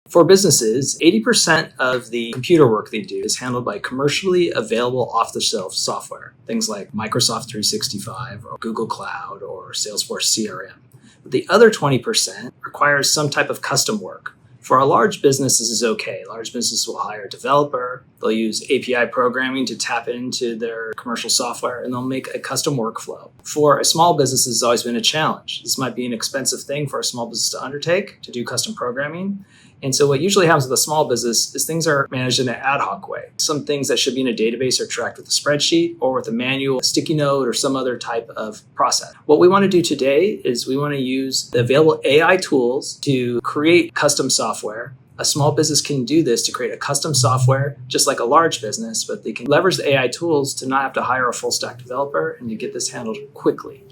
For businesses, 80% of the computer work they do is handled by commercially available off-the-shelf software, things like Microsoft 365 or Google Cloud or Salesforce CRM. But the other 20% requires some type of custom work. For a large business, this is okay. Large businesses will hire a developer, they'll use API programming to tap into their commercial software, and they'll make a custom workflow. For a small business, this has always been a challenge. This might be an expensive thing for a small business to undertake, to do custom programming. And so what usually happens with a small business is things are managed in an ad hoc way. Some things that should be in a database are tracked with a spreadsheet or with a manual sticky note or some other type of process. What we want to do today is we want to use the available AI tools to create custom software. A small business can do this to create a custom software, just like a large business, but they can leverage the AI tools to not have to hire a full stack developer and to get this handled quickly.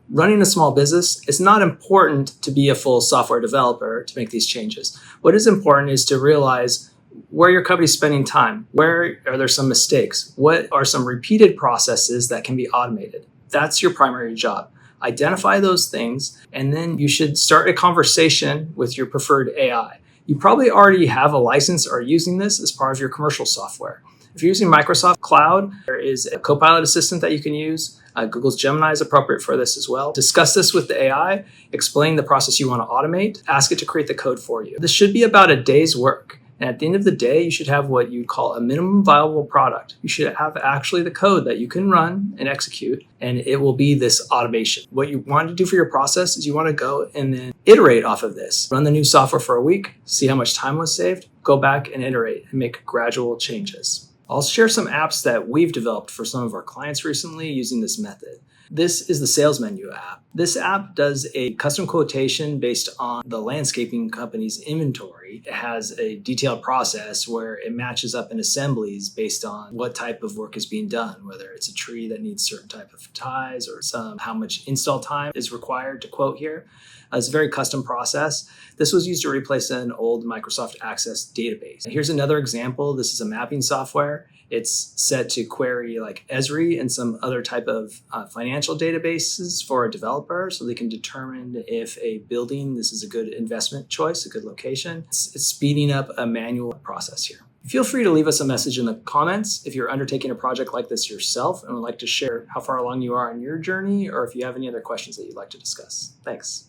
Running a small business, it's not important to be a full software developer to make these changes. What is important is to realize where your company's spending time. Where are there some mistakes? What are some repeated processes that can be automated? That's your primary job. Identify those things, and then you should start a conversation with your preferred AI. You probably already have a license or are using this as part of your commercial software. If you're using Microsoft Cloud, there is a Copilot assistant that you can use. Google's Gemini is appropriate for this as well. Discuss this with the AI, explain the process you want to automate, ask it to create the code for you. This should be about a day's work. And at the end of the day, you should have what you'd call a minimum viable product. You should have actually the code that you can run and execute, and it will be this automation. What you want to do for your process is you want to go and then iterate off of this. Run the new software for a week, see how much time was saved, go back and iterate and make gradual changes. I'll share some apps that we've developed for some of our clients recently using this method. This is the Sales Menu app. This app does a custom quotation based on the landscaping company's inventory. It has a detailed process where it matches up in assemblies based on what type of work is being done, whether it's a tree that needs certain type of ties or how much install time is required to quote here. It's a very custom process. This was used to replace an old Microsoft Access database. Here's another example. This is a mapping software. It's set to query like Esri and some other type of financial databases for a developer so they can determine if a building, this is a good investment choice, a good location. It's speeding up a manual process here. Feel free to leave us a message in the comments if you're undertaking a project like this yourself and would like to share how far along you are in your journey, or if you have any other questions that you'd like to discuss. Thanks.